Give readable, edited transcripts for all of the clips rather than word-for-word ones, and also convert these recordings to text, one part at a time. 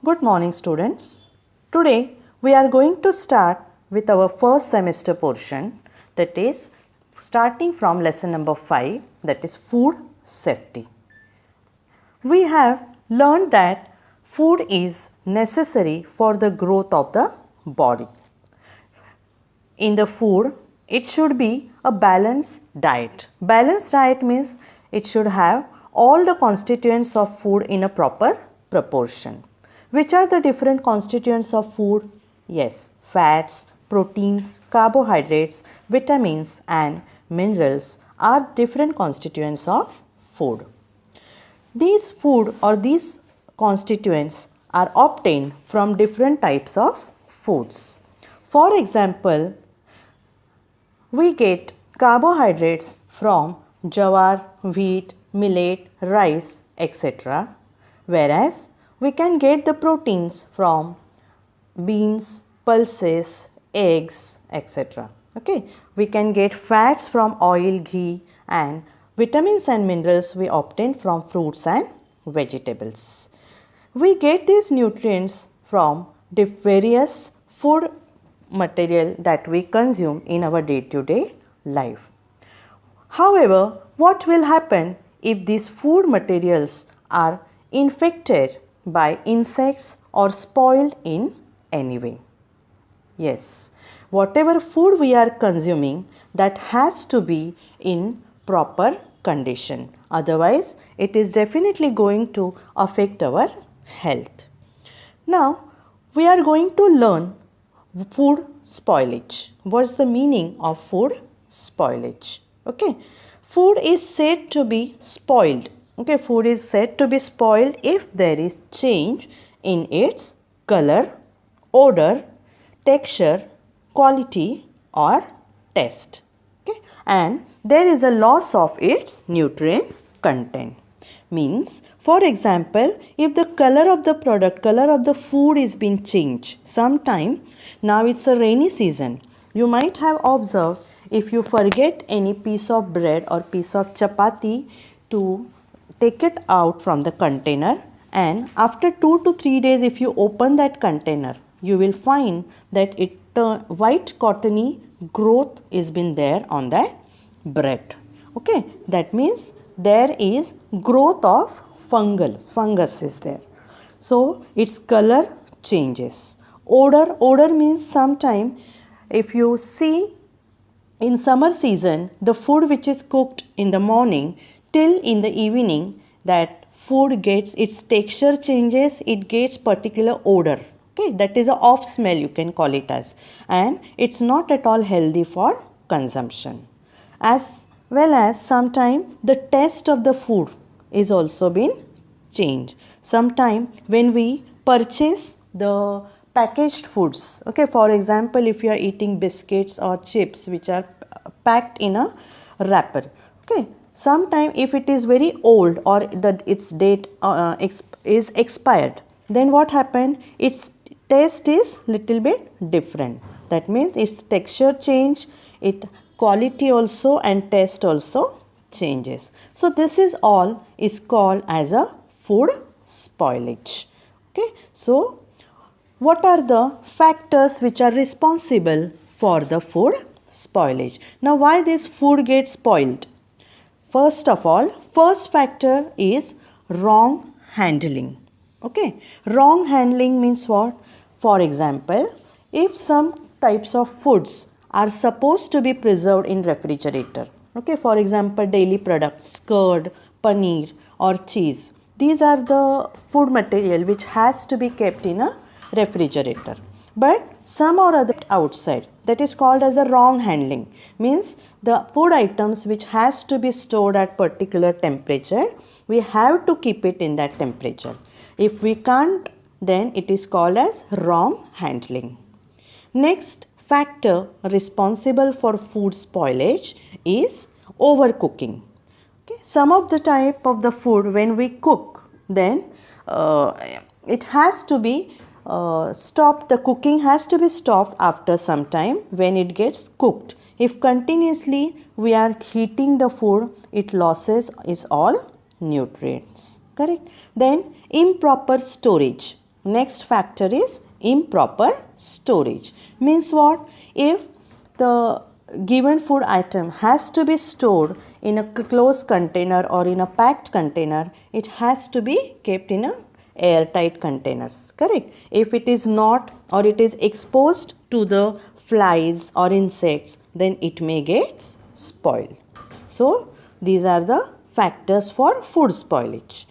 Good morning students. Today we are going to start with our first semester portion, that is starting from lesson number 5, that is food safety. We have learned that food is necessary for the growth of the body. In the food, it should be a balanced diet. Balanced diet means it should have all the constituents of food in a proper proportion. Which are the different constituents of food? Yes, fats, proteins, carbohydrates, vitamins and minerals are different constituents of food. These food or these constituents are obtained from different types of foods. For example, we get carbohydrates from jawar, wheat, millet, rice, etc. Whereas we can get the proteins from beans, pulses, eggs, etc. Okay, we can get fats from oil, ghee, and vitamins and minerals we obtain from fruits and vegetables. We get these nutrients from the various food material that we consume in our day-to-day life. However, what will happen if these food materials are infected by insects or spoiled in any way? Yes, whatever food we are consuming, that has to be in proper condition. Otherwise, it is definitely going to affect our health. Now, we are going to learn food spoilage. What is the meaning of food spoilage? Okay, food is said to be spoiled. Okay, food is said to be spoiled if there is change in its color, odor, texture, quality or taste. Okay, and there is a loss of its nutrient content. Means, for example, if the color of the product, color of the food is been changed sometime, now it's a rainy season, you might have observed if you forget any piece of bread or piece of chapati to take it out from the container, and after 2 to 3 days if you open that container, you will find that it white cottony growth is been there on that bread. Okay, that means there is growth of fungus is there. So its color changes. Odor means sometime if you see in summer season, the food which is cooked in the morning till in the evening, that food gets its texture changes, it gets particular odor. Okay, that is a off smell, you can call it as, and it's not at all healthy for consumption. As well as sometime the taste of the food is also been changed. Sometime when we purchase the packaged foods, okay, for example, if you are eating biscuits or chips which are packed in a wrapper, okay, sometime if it is very old or that its date is expired, then what happened, its taste is little bit different. That means its texture change, its quality also and taste also changes. So this is all is called as a food spoilage. Okay, so what are the factors which are responsible for the food spoilage? Now, why this food gets spoiled? First of all, first factor is wrong handling. Okay, wrong handling means what? For example, if some types of foods are supposed to be preserved in refrigerator, okay, for example, daily products, curd, paneer or cheese, these are the food material which has to be kept in a refrigerator, but some or other outside, that is called as the wrong handling. Means the food items which has to be stored at particular temperature, we have to keep it in that temperature. If we can't, then it is called as wrong handling. Next factor responsible for food spoilage is overcooking. Okay, some of the type of the food when we cook, then it has to be stopped, the cooking has to be stopped after some time when it gets cooked. If continuously we are heating the food, it loses is all nutrients. Correct. Then improper storage. Next factor is improper storage. Means what? If the given food item has to be stored in a closed container or in a packed container, it has to be kept in a airtight containers. Correct? If it is not, or it is exposed to the flies or insects, then it may get spoiled. So these are the factors for food spoilage.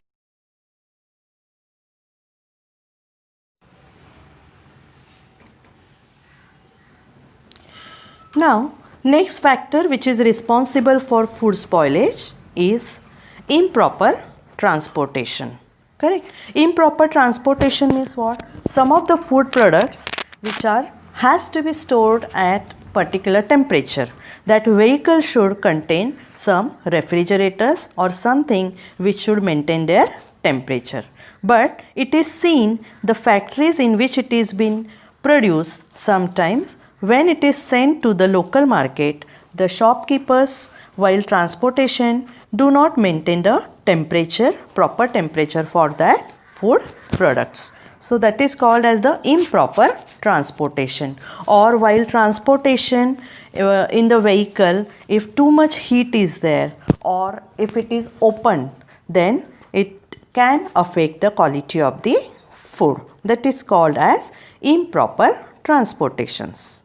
Now, next factor which is responsible for food spoilage is improper transportation. Correct? Improper transportation means what? Some of the food products which has to be stored at particular temperature. That vehicle should contain some refrigerators or something which should maintain their temperature. But it is seen the factories in which it is been produced, sometimes when it is sent to the local market, the shopkeepers while transportation do not maintain the temperature, proper temperature for that food products. So that is called as the improper transportation. Or while transportation in the vehicle, if too much heat is there or if it is open, then it can affect the quality of the food. That is called as improper transportations.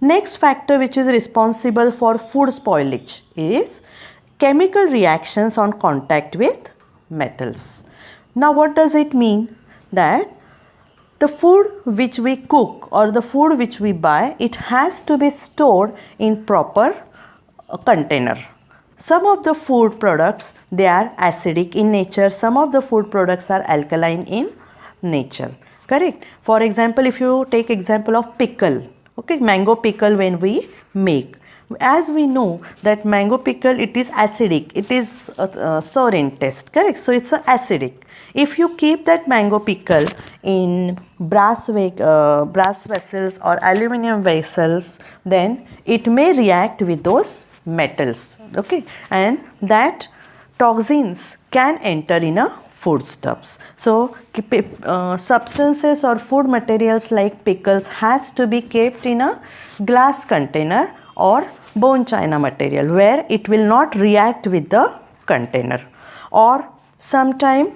Next factor which is responsible for food spoilage is chemical reactions on contact with metals. Now what does it mean? That the food which we cook or the food which we buy, it has to be stored in proper container. Some of the food products, they are acidic in nature. Some of the food products are alkaline in nature. Correct? For example, if you take example of pickle, okay, mango pickle when we make. As we know that mango pickle, it is acidic, it is sour in taste, correct? So it's acidic. If you keep that mango pickle in brass vessels or aluminum vessels, then it may react with those metals, okay, and that toxins can enter in a foodstuffs. So substances or food materials like pickles has to be kept in a glass container or bone china material where it will not react with the container. Or sometime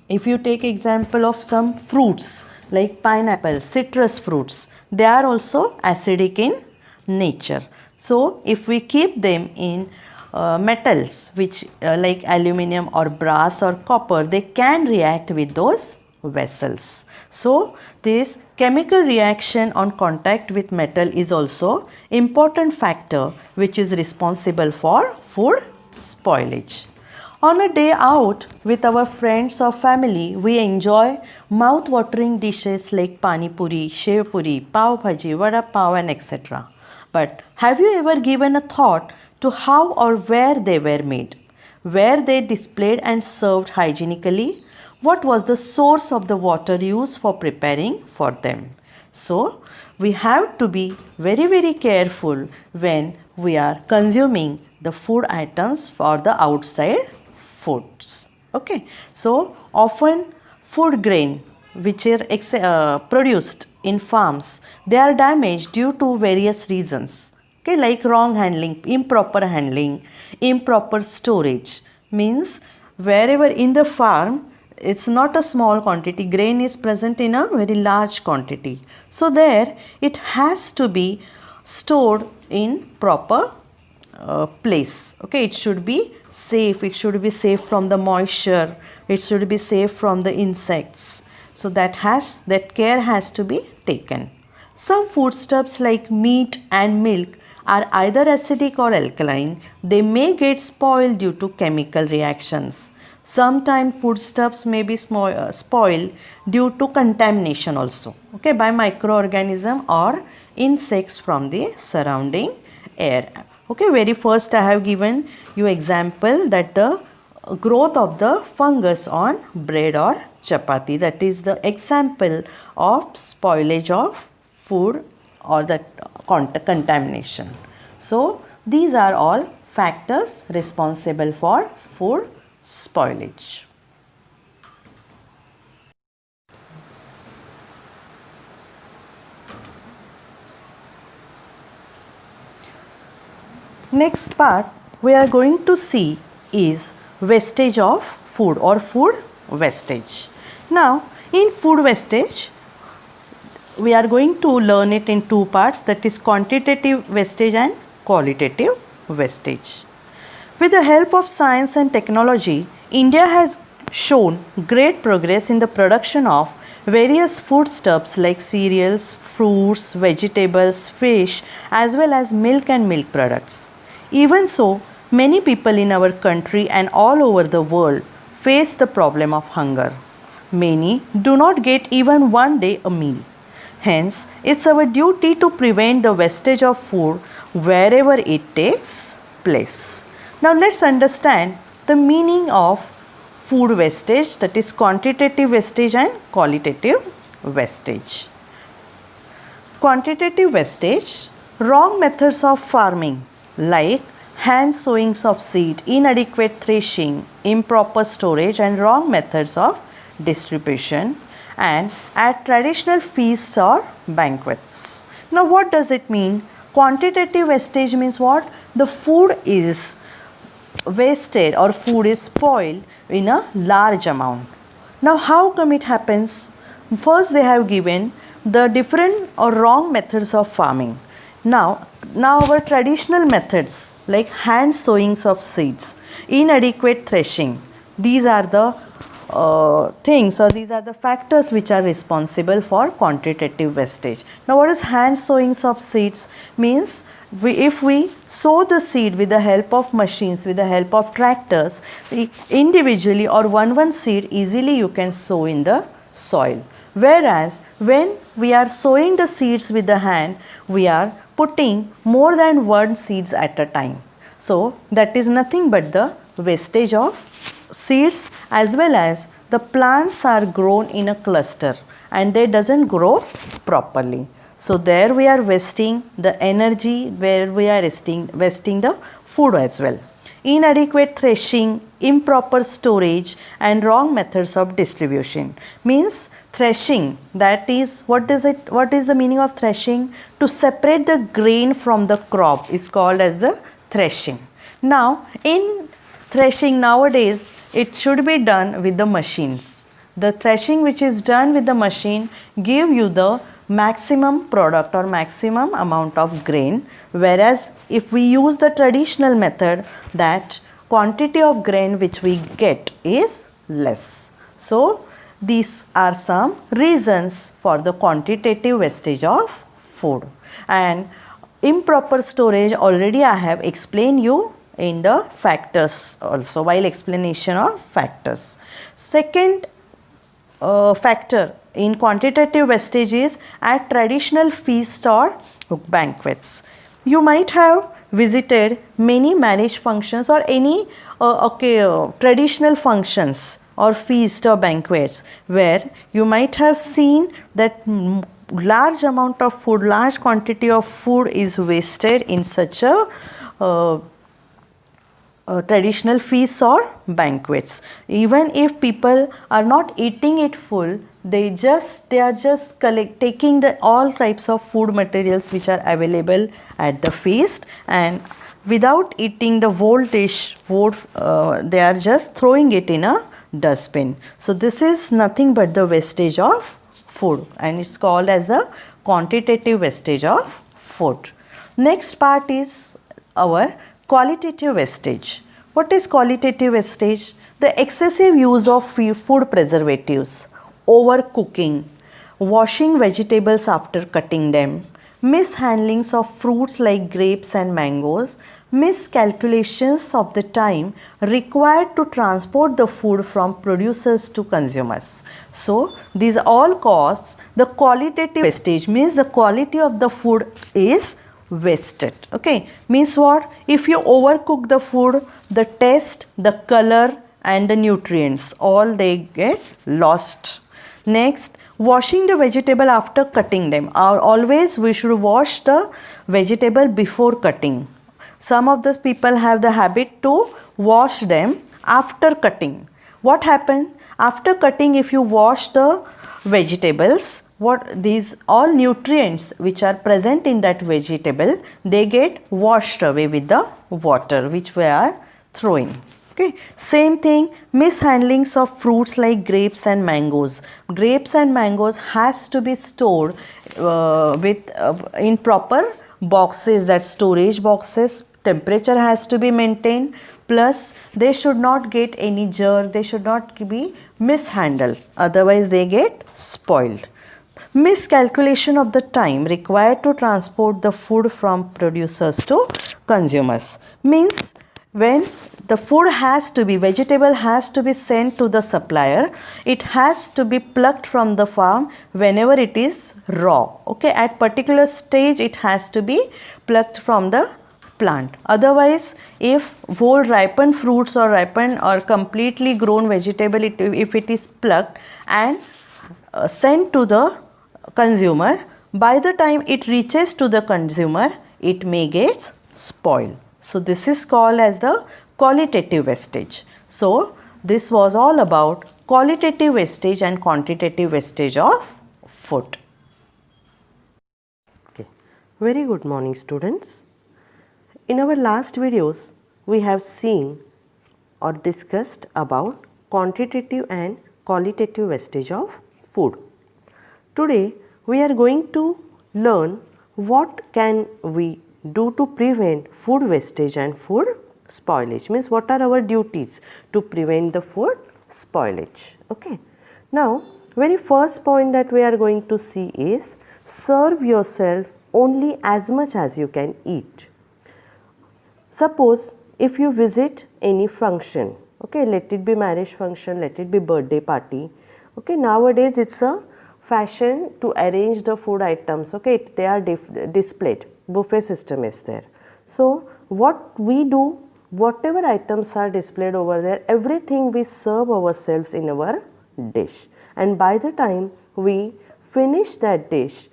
if you take example of some fruits like pineapple, citrus fruits, they are also acidic in nature. So if we keep them in metals which like aluminum or brass or copper, they can react with those vessels. So this chemical reaction on contact with metal is also important factor which is responsible for food spoilage. On a day out with our friends or family, we enjoy mouth-watering dishes like pani puri, shev puri, pav bhaji, vada pav and etc. But have you ever given a thought to how or where they were made? Were they displayed and served hygienically? What was the source of the water used for preparing for them? So, we have to be very careful when we are consuming the food items for the outside foods. Okay. So, often food grain which are produced in farms, they are damaged due to various reasons. Okay, like wrong handling, improper storage. Means wherever in the farm, it's not a small quantity, grain is present in a very large quantity. So there it has to be stored in proper place. Okay, it should be safe, it should be safe from the moisture, it should be safe from the insects. So that care has to be taken. Some foodstuffs like meat and milk are either acidic or alkaline. They may get spoiled due to chemical reactions. Sometimes foodstuffs may be spoiled due to contamination also, okay, by microorganism or insects from the surrounding air. Okay, very first I have given you example that the growth of the fungus on bread or chapati, that is the example of spoilage of food or the contamination. So these are all factors responsible for food spoilage. Next part we are going to see is wastage of food or food wastage. Now in food wastage we are going to learn it in two parts, that is quantitative wastage and qualitative wastage. With the help of science and technology, India has shown great progress in the production of various foodstuffs like cereals, fruits, vegetables, fish, as well as milk and milk products. Even so, many people in our country and all over the world face the problem of hunger. Many do not get even one day a meal. Hence, it's our duty to prevent the wastage of food wherever it takes place. Now, let's understand the meaning of food wastage, that is quantitative wastage and qualitative wastage. Quantitative wastage, wrong methods of farming like hand sowings of seed, inadequate threshing, improper storage and wrong methods of distribution, and at traditional feasts or banquets. Now what does it mean? Quantitative wastage means what? The food is wasted or food is spoiled in a large amount. Now how come it happens? First they have given the different or wrong methods of farming. Now our traditional methods like hand sowings of seeds, inadequate threshing, these are the things, or these are the factors which are responsible for quantitative wastage. Now what is hand sowings of seeds? Means if we sow the seed with the help of machines, with the help of tractors, individually or one seed easily you can sow in the soil. Whereas when we are sowing the seeds with the hand, we are putting more than one seeds at a time. So that is nothing but the wastage of seeds, as well as the plants are grown in a cluster and they doesn't grow properly. So there we are wasting the energy, where we are wasting the food as well. Inadequate threshing, improper storage and wrong methods of distribution. Means threshing, that is, what is the meaning of threshing? To separate the grain from the crop is called as the threshing. Now in threshing nowadays it should be done with the machines. The threshing which is done with the machine give you the maximum product or maximum amount of grain, whereas if we use the traditional method, that quantity of grain which we get is less. So these are some reasons for the quantitative wastage of food. And improper storage, already I have explained you in the factors also while explanation of factors. Second factor in quantitative wastage is at traditional feasts or banquets. You might have visited many marriage functions or any traditional functions or feast or banquets, where you might have seen that large amount of food, large quantity of food is wasted in such a traditional feasts or banquets. Even if people are not eating it full, they are just taking the all types of food materials which are available at the feast, and without eating the whole dish, they are just throwing it in a dustbin. So this is nothing but the wastage of food, and it's called as the quantitative wastage of food. Next part is our qualitative wastage. What is qualitative wastage? The excessive use of food preservatives, overcooking, washing vegetables after cutting them, mishandlings of fruits like grapes and mangoes, miscalculations of the time required to transport the food from producers to consumers. So these all cause the qualitative wastage, means the quality of the food is wasted. Okay, means what? If you overcook the food, the taste, the color and the nutrients, all they get lost. Next, washing the vegetable after cutting them. Always we should wash the vegetable before cutting. Some of the people have the habit to wash them after cutting. What happens? After cutting, if you wash the vegetables, what these all nutrients which are present in that vegetable, they get washed away with the water which we are throwing. Okay, same thing, mishandlings of fruits like grapes and mangoes. Grapes and mangoes has to be stored in proper boxes, that storage boxes. Temperature has to be maintained, plus they should not get any germ, they should not be mishandled, otherwise they get spoiled. Miscalculation of the time required to transport the food from producers to consumers, means when the food has to be, vegetable has to be sent to the supplier, it has to be plucked from the farm whenever it is raw. Okay, at particular stage it has to be plucked from the plant. Otherwise, if whole ripened fruits or ripened or completely grown vegetable, if it is plucked and sent to the consumer, by the time it reaches to the consumer, it may get spoiled. So this is called as the qualitative wastage. So this was all about qualitative wastage and quantitative wastage of food. Okay. Very good morning, students. In our last videos, we have seen or discussed about quantitative and qualitative wastage of food. Today, we are going to learn what can we do to prevent food wastage and food spoilage, means what are our duties to prevent the food spoilage. Okay. Now, very first point that we are going to see is serve yourself only as much as you can eat. Suppose if you visit any function, okay, let it be marriage function, let it be birthday party, okay, nowadays it's a fashion to arrange the food items, okay, they are displayed, buffet system is there. So what we do, whatever items are displayed over there, everything we serve ourselves in our dish, and by the time we finish that dish,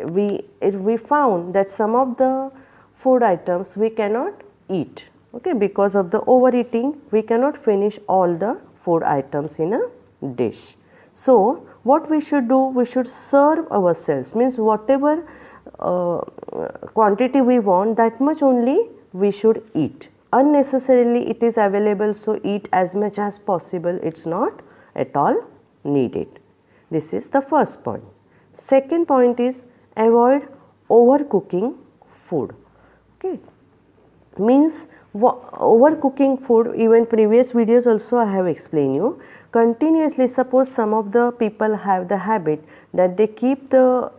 we found that some of the food items we cannot eat, okay, because of the overeating we cannot finish all the food items in a dish. So what we should do, we should serve ourselves, means whatever quantity we want, that much only we should eat. Unnecessarily it is available, so eat as much as possible, it's not at all needed. This is the first point. Second point is avoid overcooking food. Okay, means overcooking food, even previous videos also I have explained you. Continuously, suppose some of the people have the habit that they keep the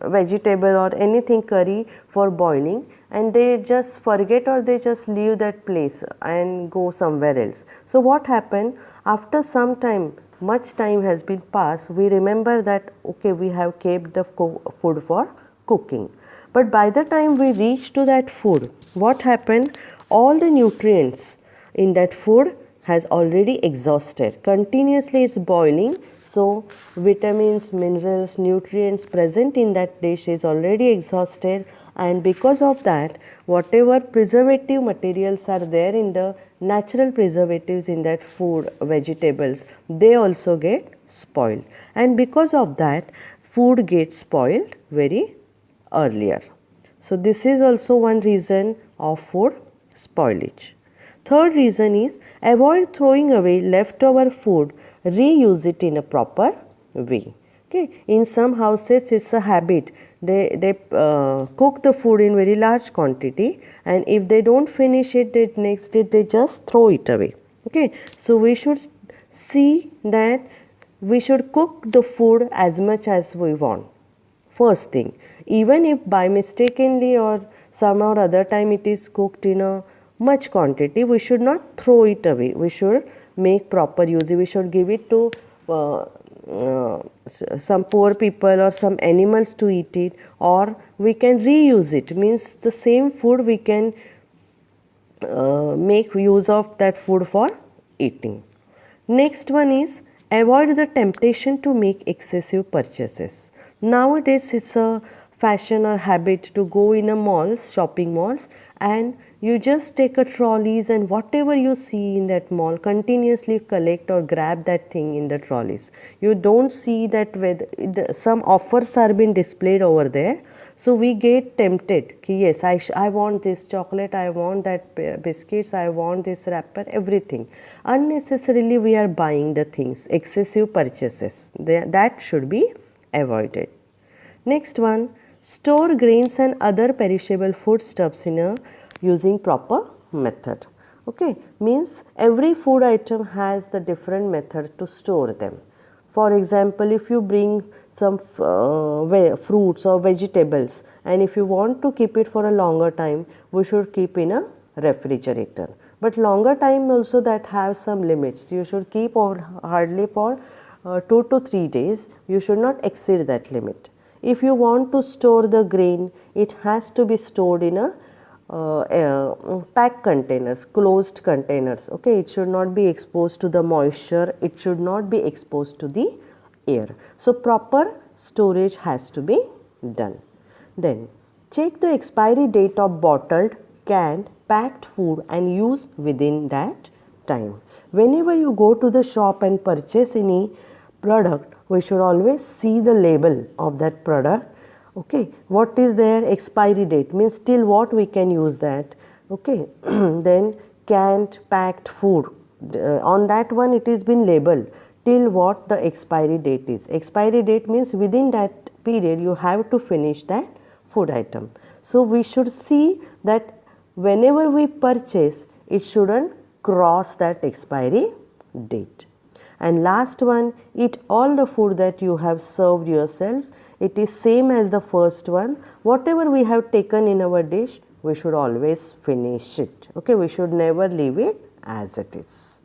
vegetable or anything curry for boiling, and they just forget or they just leave that place and go somewhere else. So what happened, after some time, much time has been passed, we remember that okay, we have kept the food for cooking. But by the time we reach to that food, what happened? All the nutrients in that food has already exhausted. Continuously it's boiling, so vitamins, minerals, nutrients present in that dish is already exhausted, and because of that, whatever preservative materials are there in the natural preservatives in that food, vegetables, they also get spoiled, and because of that, food gets spoiled very earlier. So this is also one reason of food spoilage. Third reason is avoid throwing away leftover food, reuse it in a proper way. Okay, in some houses it's a habit, they cook the food in very large quantity, and if they don't finish it, the next day they just throw it away. Okay, so we should see that we should cook the food as much as we want. First thing, even if by mistakenly or some or other time it is cooked in a much quantity, we should not throw it away. We should make proper use. We should give it to some poor people or some animals to eat it, or we can reuse it. Means the same food we can make use of that food for eating. Next one is avoid the temptation to make excessive purchases. Nowadays it's a fashion or habit to go in a malls, shopping malls, and you just take a trolleys and whatever you see in that mall continuously collect or grab that thing in the trolleys. You don't see that whether some offers are being displayed over there. So we get tempted ki yes, I want this chocolate, I want that biscuits, I want this wrapper, everything. Unnecessarily we are buying the things, excessive purchases, that should be avoided. Next one, store grains and other perishable foodstuffs in a using proper method. Okay, means every food item has the different method to store them. For example, if you bring some fruits or vegetables and if you want to keep it for a longer time, we should keep in a refrigerator. But longer time also that have some limits. You should keep hardly for 2 to 3 days. You should not exceed that limit. If you want to store the grain, it has to be stored in a packed containers, closed containers. Okay, it should not be exposed to the moisture, it should not be exposed to the air. So proper storage has to be done. Then check the expiry date of bottled, canned, packed food and use within that time. Whenever you go to the shop and purchase any product, we should always see the label of that product. Okay, what is their expiry date, means till what we can use that. Okay, then canned, packed food, on that one it is been labeled till what the expiry date is. Expiry date means within that period you have to finish that food item. So we should see that whenever we purchase, it shouldn't cross that expiry date. And last one, eat all the food that you have served yourself. It is same as the first one. Whatever we have taken in our dish, we should always finish it. Okay, we should never leave it as it is.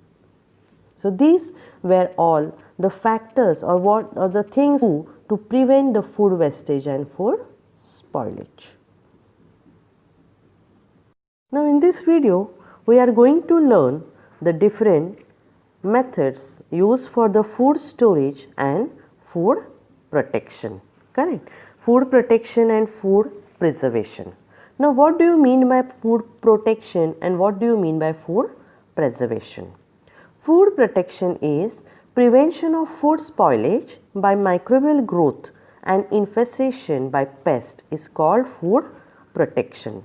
So these were all the factors or what are the things to prevent the food wastage and food spoilage. Now in this video, we are going to learn the different methods used for the food storage and food protection. Correct? Food protection and food preservation. Now what do you mean by food protection and what do you mean by food preservation? Food protection is prevention of food spoilage by microbial growth and infestation by pest is called food protection.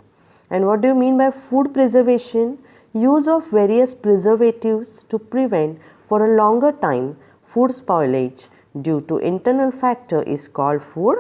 And what do you mean by food preservation? Use of various preservatives to prevent for a longer time food spoilage due to internal factor is called food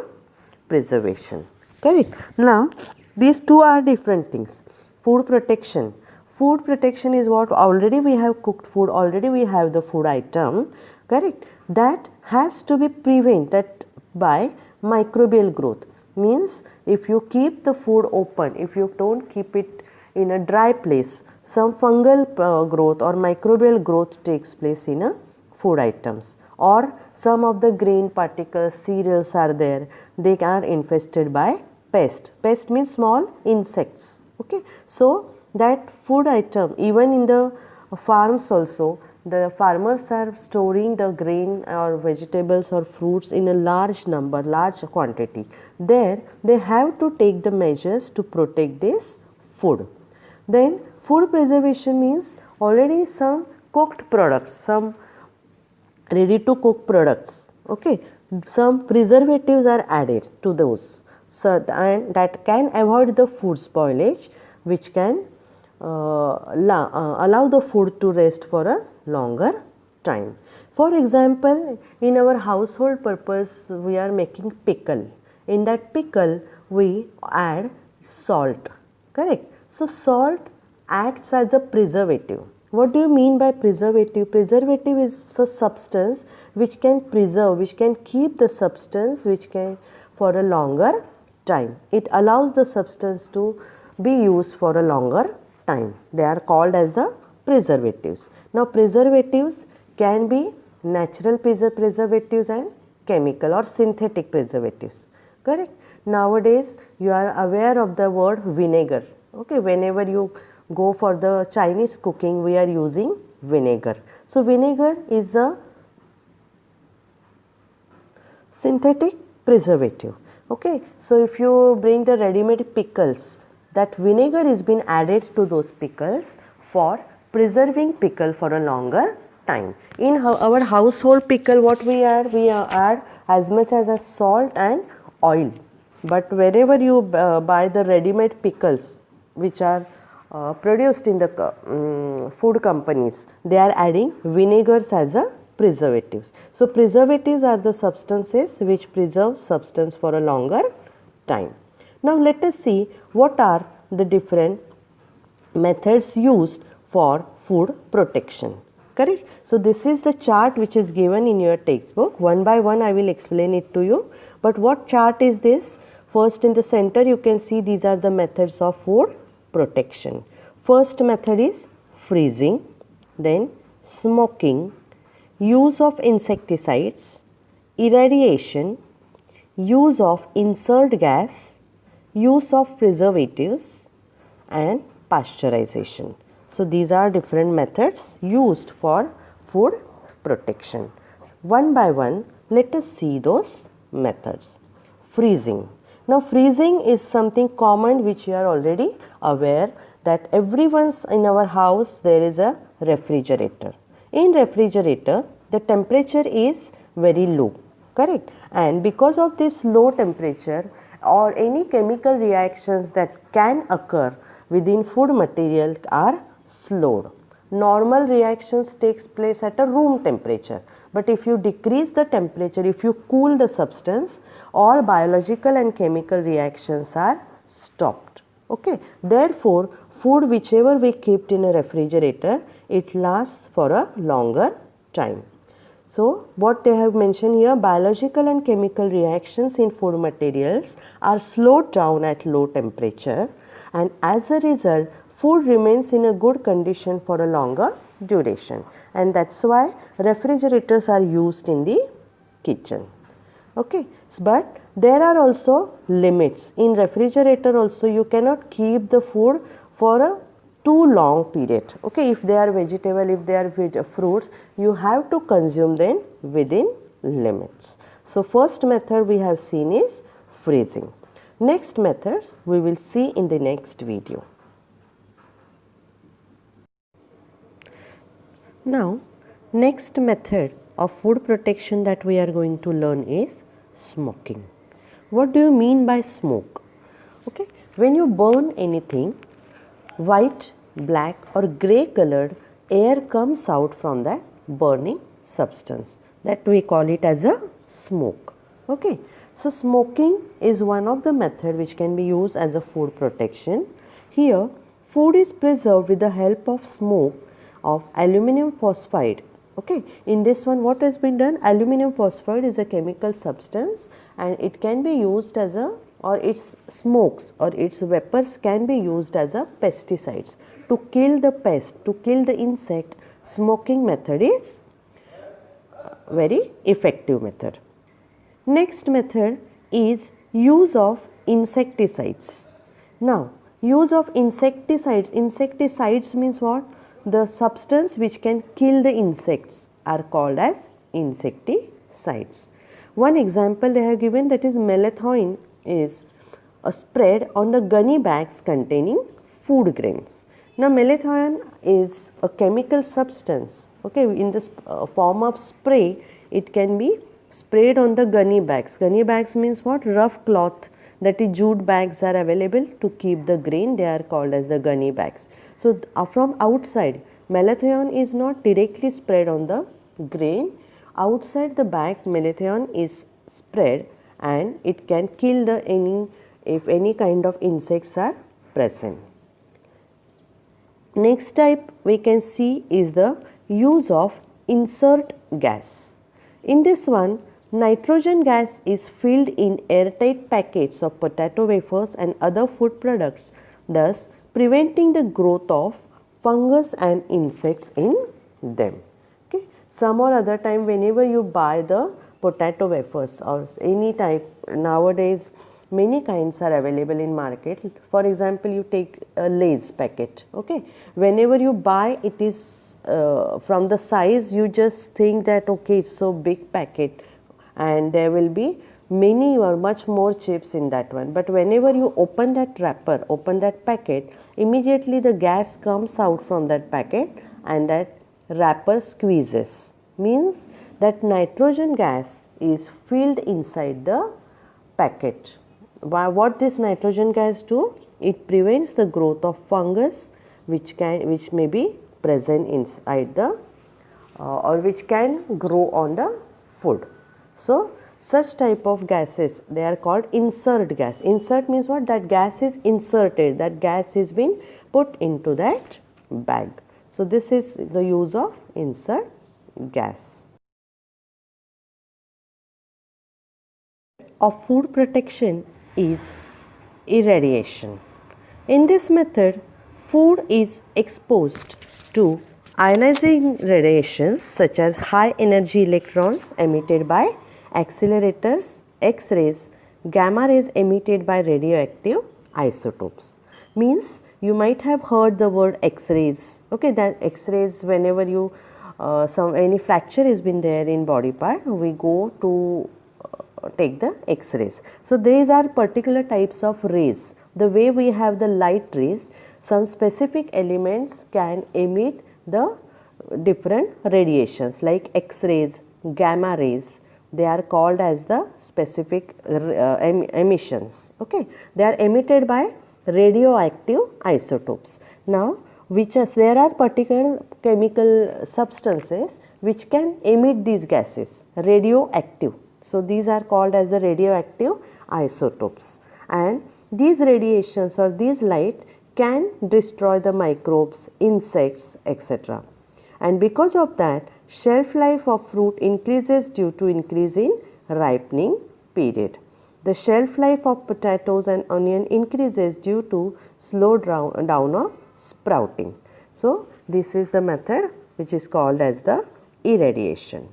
preservation. Correct? Now, these two are different things. Food protection. Food protection is what already we have cooked food, already we have the food item. Correct? That has to be prevented by microbial growth. Means if you keep the food open, if you don't keep it in a dry place, some fungal growth or microbial growth takes place in a food items, or some of the grain particles, cereals are there, they are infested by pest. Pest means small insects. Okay, so that food item, even in the farms also, the farmers are storing the grain or vegetables or fruits in a large number, large quantity. There they have to take the measures to protect this food. Then food preservation means already some cooked products, some ready to cook products. Okay, some preservatives are added to those, so and that can avoid the food spoilage, which can allow the food to rest for a longer time. For example, in our household purpose, we are making pickle. In that pickle, we add salt. Correct? So salt acts as a preservative. What do you mean by preservative? Preservative is a substance which can preserve, which can keep the substance which can for a longer time. It allows the substance to be used for a longer time. They are called as the preservatives. Now preservatives can be natural preservatives and chemical or synthetic preservatives. Correct? Nowadays you are aware of the word vinegar. Okay, whenever you go for the Chinese cooking, we are using vinegar. So vinegar is a synthetic preservative. Okay, so if you bring the ready-made pickles, that vinegar is been added to those pickles for preserving pickle for a longer time. In our household pickle, what we add? We add as much as a salt and oil. But wherever you buy the ready-made pickles, which are produced in the food companies, they are adding vinegars as a preservatives. So, preservatives are the substances which preserve substance for a longer time. Now, let us see what are the different methods used for food protection. Correct? So, this is the chart which is given in your textbook. One by one I will explain it to you. But what chart is this? First, in the center you can see these are the methods of food protection. First method is freezing, then smoking, use of insecticides, irradiation, use of insert gas, use of preservatives and pasteurization. So, these are different methods used for food protection. One by one, let us see those methods. Freezing. Now, freezing is something common which you are already aware that everyone's in our house there is a refrigerator. In refrigerator, the temperature is very low, correct? And because of this low temperature or any chemical reactions that can occur within food material are slowed. Normal reactions takes place at a room temperature. But if you decrease the temperature, if you cool the substance, all biological and chemical reactions are stopped. Okay. Therefore, food whichever we kept in a refrigerator, it lasts for a longer time. So, what they have mentioned here, biological and chemical reactions in food materials are slowed down at low temperature, and as a result, food remains in a good condition for a longer duration, and that is why refrigerators are used in the kitchen. Okay. But there are also limits. In refrigerator also you cannot keep the food for a too long period. Okay. If they are vegetable, if they are fruits, you have to consume them within limits. So, first method we have seen is freezing. Next methods we will see in the next video. Now, next method of food protection that we are going to learn is smoking. What do you mean by smoke? Okay. When you burn anything, white, black or grey colored air comes out from that burning substance, that we call it as a smoke. Okay. So, smoking is one of the method which can be used as a food protection. Here, food is preserved with the help of smoke of aluminum phosphide. Okay. In this one, what has been done? Aluminum phosphide is a chemical substance and it can be used as a, or its smokes or its vapors can be used as a pesticides. To kill the pest, to kill the insect, smoking method is very effective method. Next method is use of insecticides. Now, use of insecticides. Insecticides means what? The substance which can kill the insects are called as insecticides. One example they have given, that is malathion is spread on the gunny bags containing food grains. Now, malathion is a chemical substance. Okay, in this form of spray, it can be sprayed on the gunny bags. Gunny bags means what? Rough cloth, that is jute bags are available to keep the grain, they are called as the gunny bags. So, from outside, malathion is not directly spread on the grain. Outside the bag, malathion is spread and it can kill the if any kind of insects are present. Next type we can see is the use of insert gas. In this one, nitrogen gas is filled in airtight packets of potato wafers and other food products, thus preventing the growth of fungus and insects in them. Okay. Some or other time whenever you buy the potato wafers or any type, nowadays many kinds are available in market. For example, you take a Lay's packet. Okay. Whenever you buy, it is from the size you just think that okay, it's so big packet and there will be many or much more chips in that one, but whenever you open that wrapper, open that packet, immediately the gas comes out from that packet and that wrapper squeezes, means that nitrogen gas is filled inside the packet. What this nitrogen gas do? It prevents the growth of fungus which may be present inside the or which can grow on the food. So, such type of gases, they are called insert gas. Insert means what? That gas is inserted, that gas is been put into that bag. So, this is the use of insert gas. Of food protection is irradiation. In this method, food is exposed to ionizing radiations such as high energy electrons emitted by accelerators, X-rays, gamma rays emitted by radioactive isotopes. Means you might have heard the word X-rays. Okay, that X-rays, whenever you any fracture has been there in body part, we go to take the X-rays. So these are particular types of rays. The way we have the light rays, some specific elements can emit the different radiations like X-rays, gamma rays. They are called as the specific emissions. Okay, they are emitted by radioactive isotopes. Now, there are particular chemical substances which can emit these gases, radioactive. So, these are called as the radioactive isotopes, and these radiations or these light can destroy the microbes, insects, etc. And because of that, shelf life of fruit increases due to increase in ripening period. The shelf life of potatoes and onion increases due to slow down of sprouting. So, this is the method which is called as the irradiation.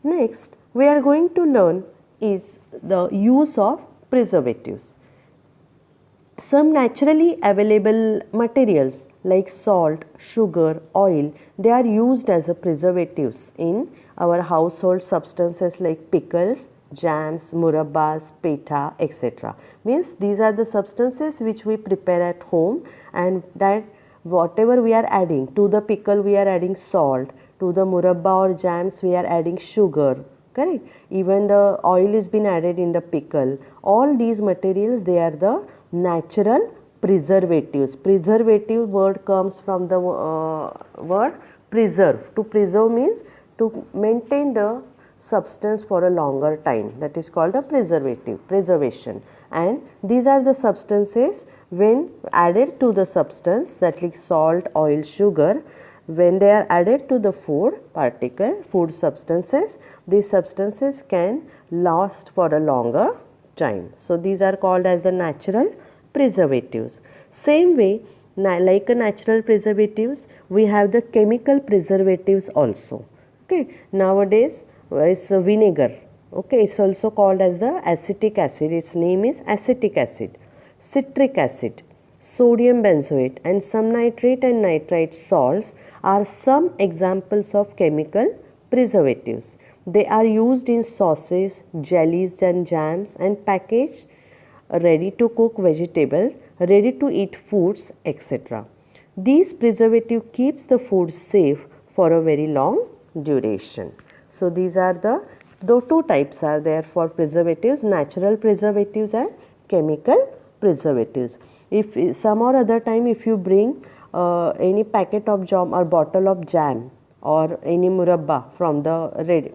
Next, we are going to learn is the use of preservatives. Some naturally available materials like salt, sugar, oil, they are used as a preservatives in our household substances like pickles, jams, murabbas, peta, etc. Means these are the substances which we prepare at home, and that whatever we are adding to the pickle, we are adding salt, to the murabba or jams we are adding sugar, correct? Even the oil is been added in the pickle. All these materials, they are the natural preservatives. Preservative word comes from the word preserve. To preserve means to maintain the substance for a longer time, that is called a preservation. And these are the substances when added to the substance, that like salt, oil, sugar, when they are added to the food substances, these substances can last for a longer time. So, these are called as the natural preservatives. Same way, like a natural preservatives, we have the chemical preservatives also. Okay, nowadays is vinegar. Okay, it's also called as the acetic acid. Its name is acetic acid, citric acid, sodium benzoate, and some nitrate and nitrite salts are some examples of chemical preservatives. They are used in sauces, jellies and jams, and packaged ready to cook vegetable, ready to eat foods, etc. These preservative keeps the food safe for a very long duration. So, these are the two types are there for preservatives, natural preservatives and chemical preservatives. If some or other time if you bring any packet of jam or bottle of jam or any murabba from the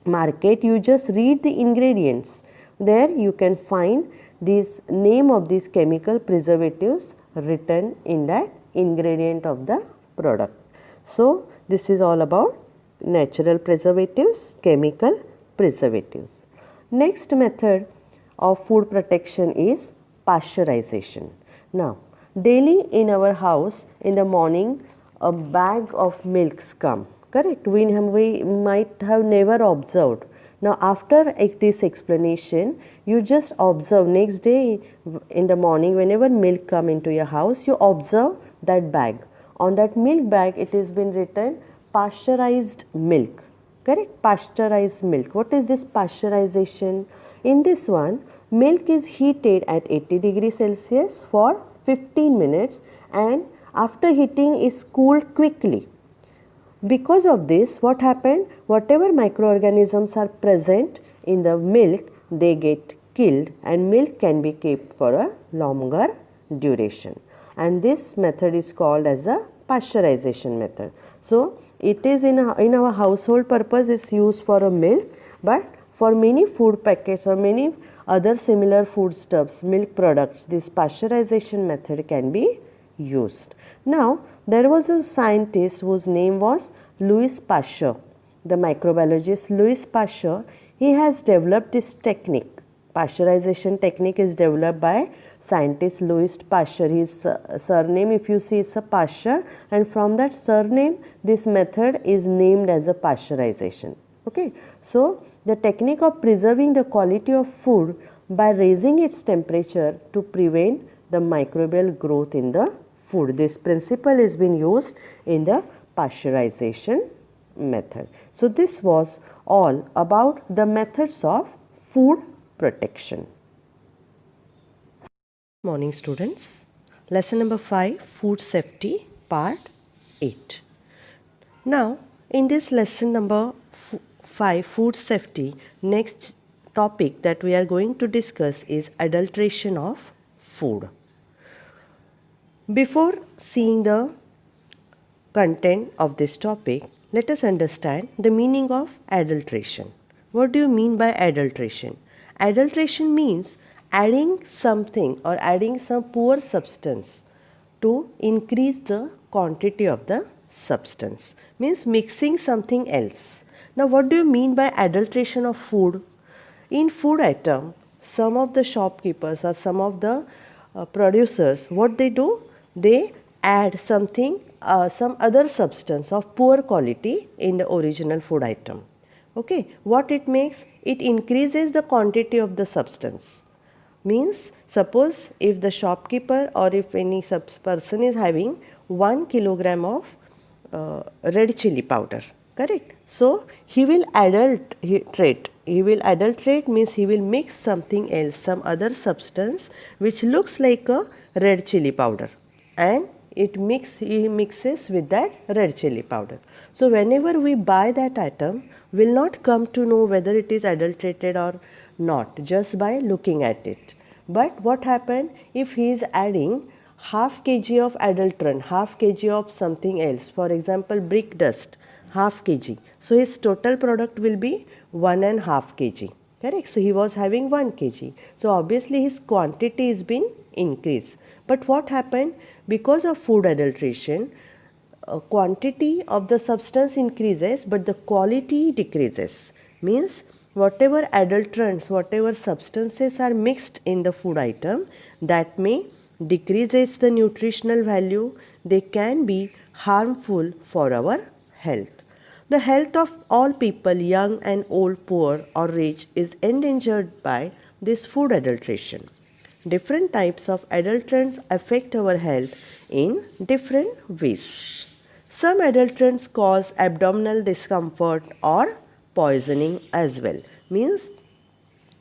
market, you just read the ingredients. There you can find this name of these chemical preservatives written in that ingredient of the product. So, this is all about natural preservatives, chemical preservatives. Next method of food protection is pasteurization. Now, daily in our house in the morning a bag of milks come, correct? We might have never observed. Now, after this explanation, you just observe next day in the morning whenever milk come into your house, you observe that bag. On that milk bag it has been written pasteurized milk, correct? Pasteurized milk. What is this pasteurization? In this one, milk is heated at 80 degrees Celsius for 15 minutes and after heating is cooled quickly. Because of this, what happened? Whatever microorganisms are present in the milk, they get killed and milk can be kept for a longer duration. And this method is called as a pasteurization method. So, it is in our household purpose is used for a milk, but for many food packets or many other similar foodstuffs, milk products, this pasteurization method can be used. Now, there was a scientist whose name was Louis Pasteur, the microbiologist Louis Pasteur. He has developed this technique. Pasteurization technique is developed by scientist Louis Pasteur. His surname, if you see, is a Pasteur, and from that surname, this method is named as a pasteurization. Okay. So, the technique of preserving the quality of food by raising its temperature to prevent the microbial growth in the food. This principle has been used in the pasteurization method. So, this was all about the methods of food protection. Morning students, lesson number 5, food safety, part 8. Now, in this lesson number 5, food safety, next topic that we are going to discuss is adulteration of food. Before seeing the content of this topic, let us understand the meaning of adulteration. What do you mean by adulteration? Adulteration means adding something or adding some poor substance to increase the quantity of the substance. Means mixing something else. Now, what do you mean by adulteration of food? In food item, some of the shopkeepers or some of the producers, what they do? They add something, some other substance of poor quality in the original food item. Okay, what it makes? It increases the quantity of the substance. Means, suppose if the shopkeeper or if any person is having 1 kilogram of red chili powder, correct? So, he will adulterate. He will adulterate means he will mix something else, some other substance which looks like a red chili powder, and he mixes with that red chili powder. So, whenever we buy that item, we will not come to know whether it is adulterated or not just by looking at it. But what happened if he is adding half kg of adulterant, half kg of something else, for example brick dust, half kg. So, his total product will be 1.5 kg, correct. So, he was having 1 kg. So, obviously his quantity is been increased. But what happened? Because of food adulteration, quantity of the substance increases but the quality decreases. Means whatever adulterants, whatever substances are mixed in the food item, that may decreases the nutritional value, they can be harmful for our health. The health of all people, young and old, poor or rich, is endangered by this food adulteration. Different types of adulterants affect our health in different ways. Some adulterants cause abdominal discomfort or poisoning as well. Means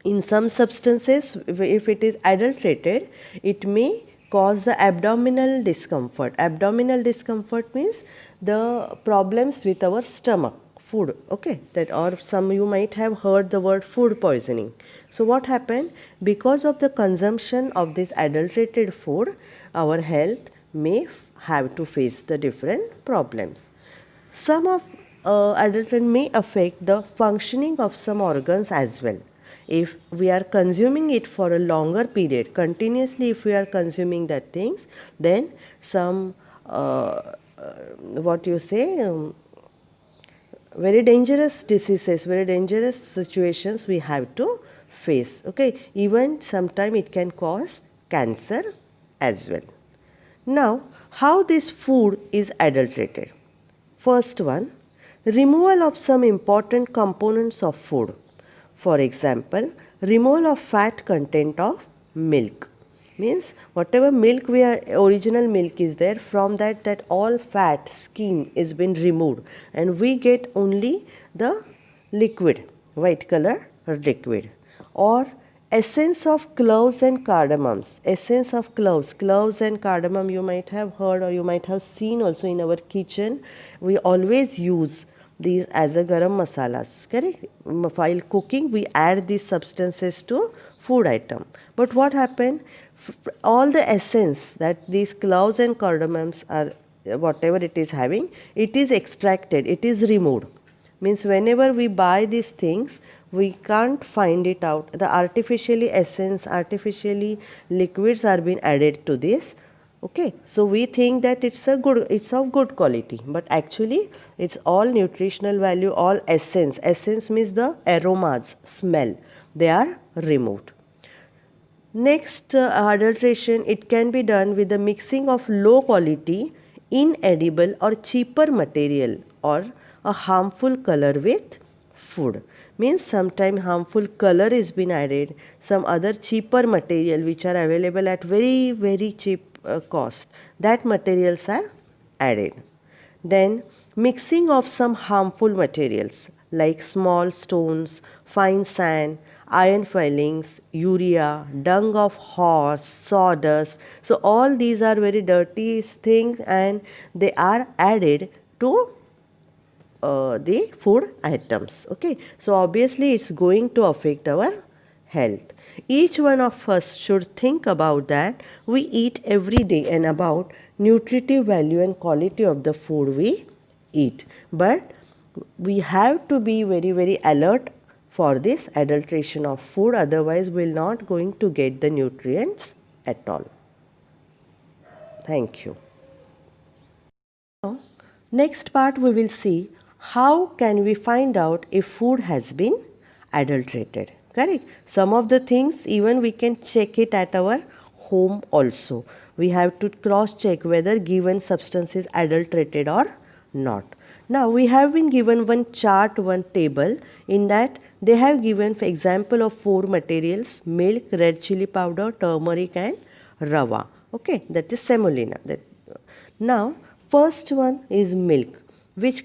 in some substances, if it is adulterated, it may cause the abdominal discomfort. Abdominal discomfort means the problems with our stomach, food, okay, that, or some you might have heard the word food poisoning. So what happened? Because of the consumption of this adulterated food, our health may have to face the different problems. Some of adulterant may affect the functioning of some organs as well. If we are consuming it for a longer period, continuously if we are consuming that things, then some very dangerous diseases, very dangerous situations we have to face. Okay, even sometime it can cause cancer as well. Now, how this food is adulterated? First one, removal of some important components of food. For example, removal of fat content of milk. Means whatever milk original milk is there, from that all fat skin is been removed and we get only the liquid, white color liquid. Or essence of cloves and cardamoms. Essence of cloves and cardamom you might have heard or you might have seen also in our kitchen. We always use these as a garam masalas, correct? While cooking we add these substances to food item. But what happened? All the essence that these cloves and cardamoms are, whatever it is having, it is extracted, it is removed. Means whenever we buy these things, we can't find it out. The artificially essence, artificially liquids are being added to this. Okay, so we think that it's of good quality, but actually it's all nutritional value, all essence. Essence means the aromas, smell, they are removed. Next, adulteration, it can be done with the mixing of low quality, inedible or cheaper material or a harmful color with food. Means sometime harmful color is been added, some other cheaper material which are available at very cheap cost, that materials are added. Then mixing of some harmful materials like small stones, fine sand, iron filings, urea, dung of horse, sawdust. So all these are very dirty things and they are added to the food items. Okay, so obviously it's going to affect our health. Each one of us should think about that we eat every day and about nutritive value and quality of the food we eat. But we have to be very alert for this adulteration of food, otherwise we will not going to get the nutrients at all. Thank you. Now, next part we will see how can we find out if food has been adulterated. Correct? Some of the things even we can check it at our home also. We have to cross check whether given substance is adulterated or not. Now we have been given one chart, one table. In that they have given for example of 4 materials: milk, red chili powder, turmeric and rava. Okay, that is semolina. Now first one is milk. Which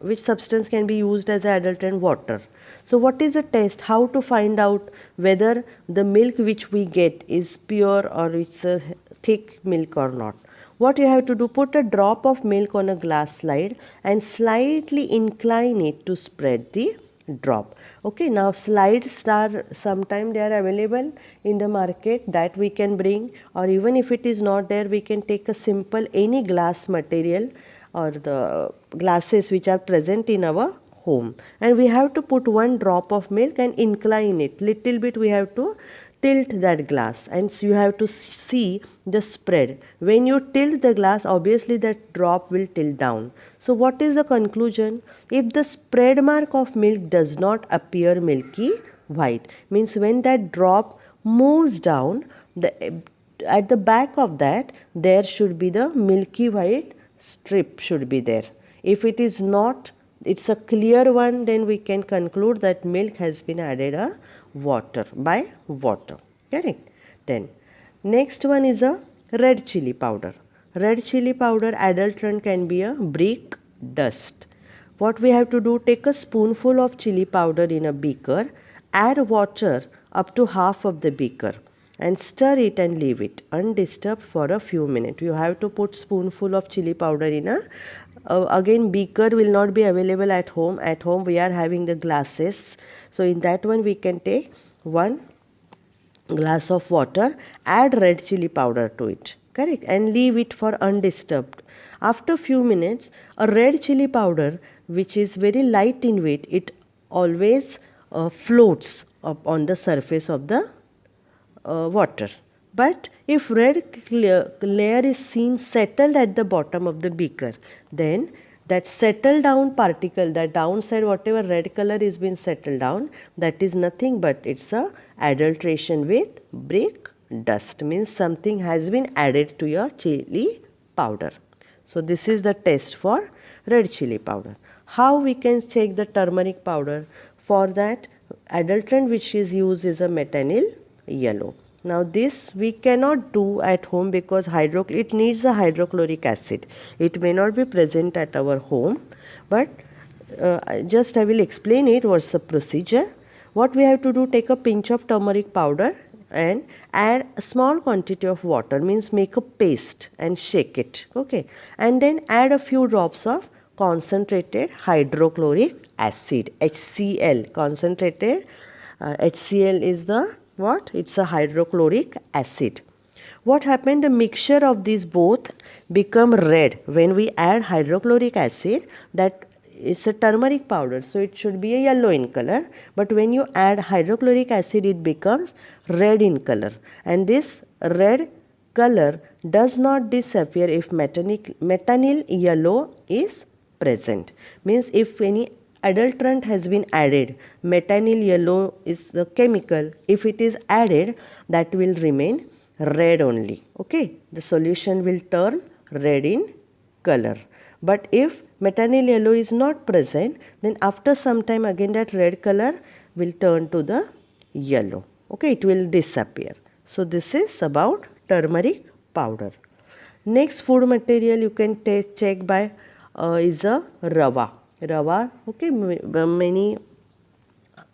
which substance can be used as an adulterant? Water. So what is the test? How to find out whether the milk which we get is pure or it's a thick milk or not? What you have to do, put a drop of milk on a glass slide and slightly incline it to spread the drop. Okay, now slides are sometime they are available in the market that we can bring, or even if it is not there we can take a simple any glass material or the glasses which are present in our home, and we have to put one drop of milk and incline it little bit. We have to tilt that glass and so you have to see the spread. When you tilt the glass, obviously that drop will tilt down. So what is the conclusion? If the spread mark of milk does not appear milky white, means when that drop moves down, at the back of that there should be the milky white strip should be there. If it is not, it's a clear one, then we can conclude that milk has been added by water. Correct? Then next one is a red chili powder. Red chili powder adulterant can be a brick dust. What we have to do, take a spoonful of chili powder in a beaker, add water up to half of the beaker and stir it and leave it undisturbed for a few minutes. You have to put spoonful of chili powder in a again beaker will not be available at home. At home we are having the glasses. So in that one we can take 1 glass of water, add red chili powder to it. Correct? And leave it for undisturbed. After few minutes, a red chili powder which is very light in weight, it always floats up on the surface of the water. But if red layer is seen settled at the bottom of the beaker, then that settled down particle, that downside whatever red color is been settled down, that is nothing but it's a adulteration with brick dust, means something has been added to your chili powder. So this is the test for red chili powder. How we can check the turmeric powder? For that, adulterant which is used is a metanyl yellow. Now this we cannot do at home because it needs a hydrochloric acid. It may not be present at our home, but I will explain it. What's the procedure? What we have to do, take a pinch of turmeric powder and add a small quantity of water, means make a paste and shake it, okay, and then add a few drops of concentrated hydrochloric acid, HCl. Concentrated HCl is the what? It's a hydrochloric acid. What happened? The mixture of these both become red when we add hydrochloric acid. That is a turmeric powder, so it should be a yellow in color, but when you add hydrochloric acid it becomes red in color, and this red color does not disappear if metanyl yellow is present. Means if any adulterant has been added, metanyl yellow is the chemical, if it is added, that will remain red only, okay. The solution will turn red in color. But if metanyl yellow is not present, then after some time again that red color will turn to the yellow, okay, it will disappear. So this is about turmeric powder. Next food material you can check by is a rava. Rava, okay, many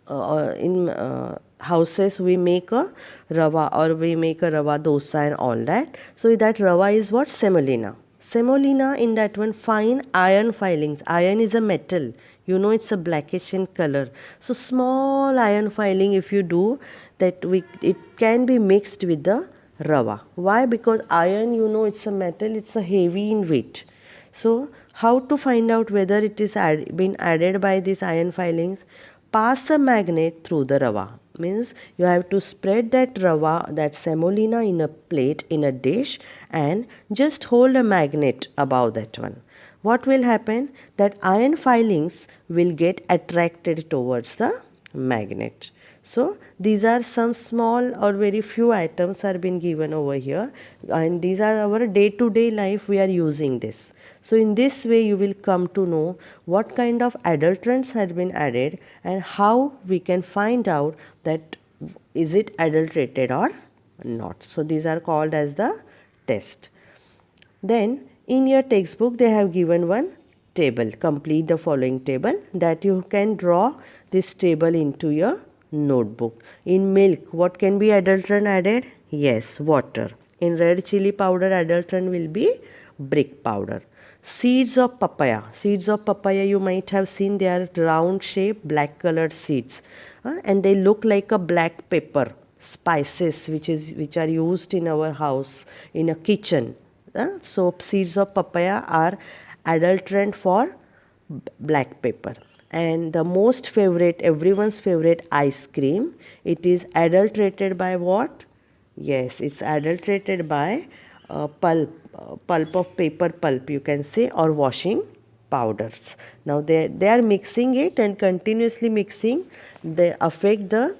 in houses we make a rava, or we make a rava dosa and all that. So that rava is what? Semolina. Semolina, in that one, fine iron filings. Iron is a metal, you know, it's a blackish in color. So small iron filing if you do that, it can be mixed with the rava. Why? Because iron, you know, it's a metal, it's a heavy in weight. So how to find out whether it is been added by these iron filings? Pass a magnet through the rava. Means you have to spread that rava, that semolina, in a plate, in a dish, and just hold a magnet above that one. What will happen? That iron filings will get attracted towards the magnet. So these are some small or very few items are been given over here, and these are our day-to-day life we are using this. So in this way you will come to know what kind of adulterants have been added and how we can find out that is it adulterated or not. So these are called as the test. Then in your textbook they have given one table. Complete the following table, that you can draw this table into your notebook. In milk, what can be adulterant added? Yes, water. In red chili powder, adulterant will be brick powder. Seeds of papaya. Seeds of papaya you might have seen, they are round shaped black colored seeds, and they look like a black pepper. Spices which are used in our house, in a kitchen. So seeds of papaya are adulterant for black pepper. And the most favorite, everyone's favorite, ice cream, it is adulterated by what? Yes, it's adulterated by pulp of paper pulp, you can say, or washing powders. Now they are mixing it, and continuously mixing, they affect the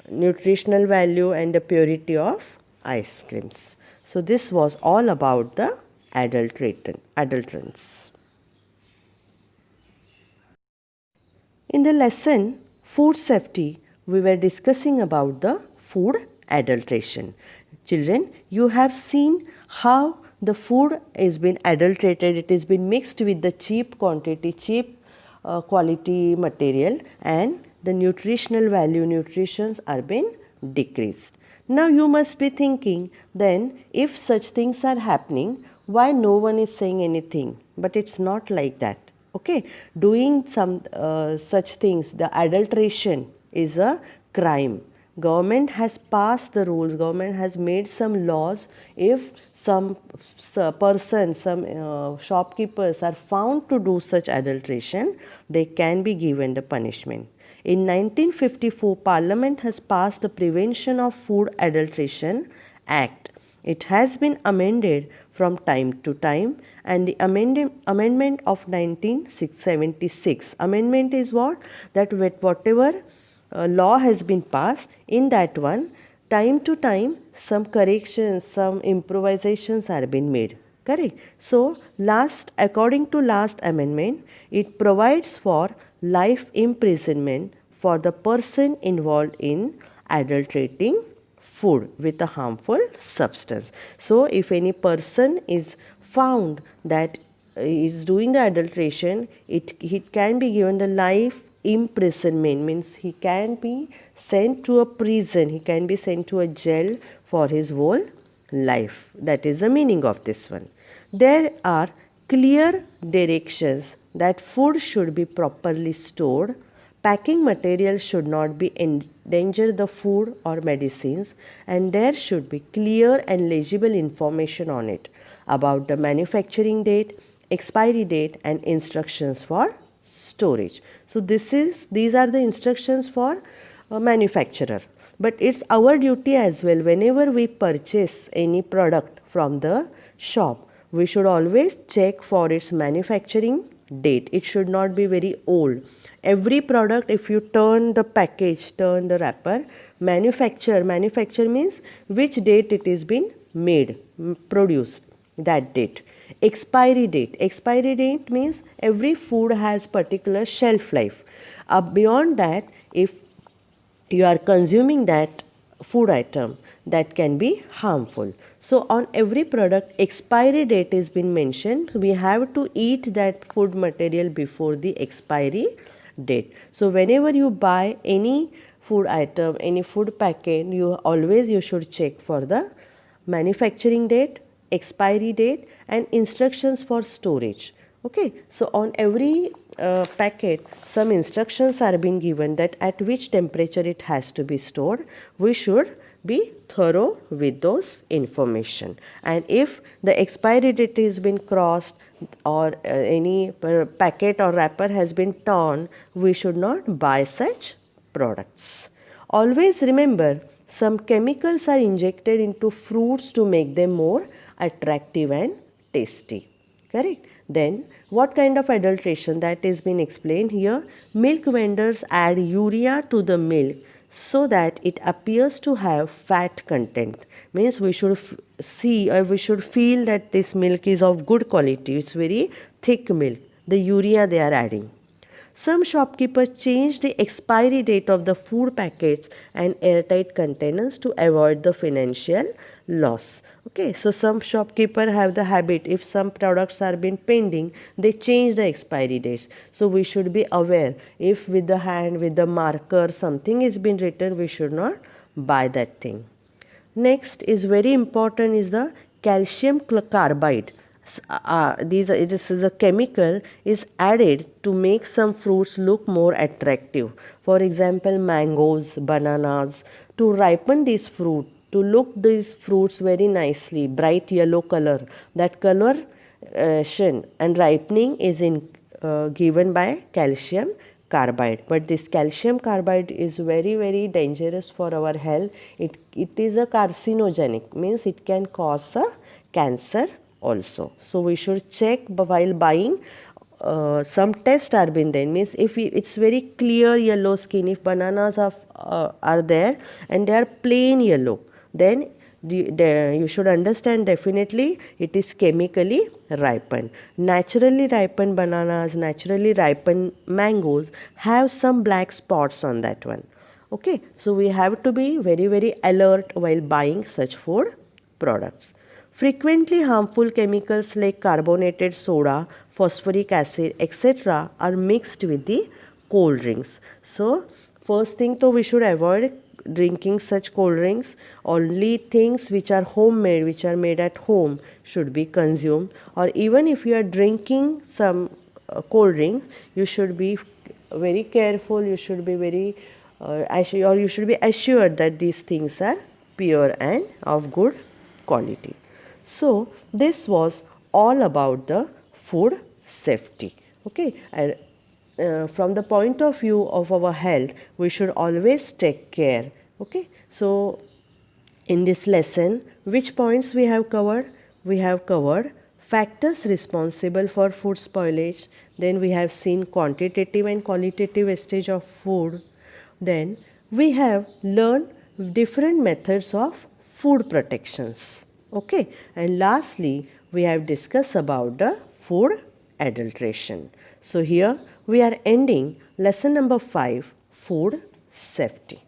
nutritional value and the purity of ice creams. So this was all about the adulterants. In the lesson Food Safety, we were discussing about the food adulteration. Children, you have seen how the food has been adulterated. It has been mixed with the cheap quantity, cheap quality material, and the nutritional value, nutritions are been decreased. Now you must be thinking, then if such things are happening, why no one is saying anything? But it's not like that. Okay, doing some such things, the adulteration is a crime. Government has passed the rules, government has made some laws. If some person, some shopkeepers are found to do such adulteration, they can be given the punishment. In 1954, Parliament has passed the Prevention of Food Adulteration Act. It has been amended from time to time, and the amendment of 1976. Amendment is what? That whatever law has been passed, in that one, time to time, some corrections, some improvisations are being made. Correct? So, according to last amendment, it provides for life imprisonment for the person involved in adulterating food with a harmful substance. So, if any person is found that is doing the adulteration, he can be given the life imprisonment, means he can be sent to a prison, he can be sent to a jail for his whole life. That is the meaning of this one. There are clear directions that food should be properly stored. Packing material should not be endanger the food or medicines, and there should be clear and legible information on it about the manufacturing date, expiry date, and instructions for storage. So these are the instructions for a manufacturer. But it's our duty as well, whenever we purchase any product from the shop, we should always check for its manufacturing date. It should not be very old. Every product, if you turn the package, turn the wrapper, manufacture means which date it is been made, produced, that date. Expiry date means every food has particular shelf life. Beyond that, if you are consuming that food item, that can be harmful. So on every product, expiry date has been mentioned. We have to eat that food material before the expiry date. So whenever you buy any food item, any food packet, you should check for the manufacturing date, expiry date, and instructions for storage. Okay, so on every packet, some instructions are being given that at which temperature it has to be stored. We should be thorough with those information. And if the expiry date has been crossed or any packet or wrapper has been torn, we should not buy such products. Always remember, some chemicals are injected into fruits to make them more attractive and tasty. Correct? Then what kind of adulteration, that is been explained here. Milk vendors add urea to the milk so that it appears to have fat content. Means we should see, or we should feel that this milk is of good quality. It's very thick milk. The urea they are adding. Some shopkeepers change the expiry date of the food packets and airtight containers to avoid the financial loss. Okay, so some shopkeepers have the habit, if some products are been pending, they change the expiry dates. So we should be aware, if with the hand, with the marker, something is been written, we should not buy that thing. Next is very important is the calcium carbide. This is a chemical is added to make some fruits look more attractive. For example, mangoes, bananas, to ripen this fruit, to look these fruits very nicely, bright yellow color. That coloration and ripening is given by calcium carbide. But this calcium carbide is very, very dangerous for our health. It is a carcinogenic, means it can cause a cancer also. So we should check while buying. Some tests are been there, means if it's very clear yellow skin, if bananas are there and they are plain yellow, then you should understand definitely it is chemically ripened. Naturally ripened bananas, naturally ripened mangoes have some black spots on that one. Okay, so we have to be very, very alert while buying such food products. Frequently harmful chemicals like carbonated soda, phosphoric acid, etc. are mixed with the cold drinks. So first thing, we should avoid drinking such cold drinks. Only things which are homemade, which are made at home, should be consumed. Or even if you are drinking some cold drinks, you should be very careful. You should be very you should be assured that these things are pure and of good quality. So this was all about the food safety. Okay, and from the point of view of our health, we should always take care. Okay, so in this lesson, which points we have covered? We have covered factors responsible for food spoilage. Then we have seen quantitative and qualitative wastage of food. Then we have learned different methods of food protections. Okay, and lastly, we have discussed about the food adulteration. So here we are ending lesson number 5, food safety.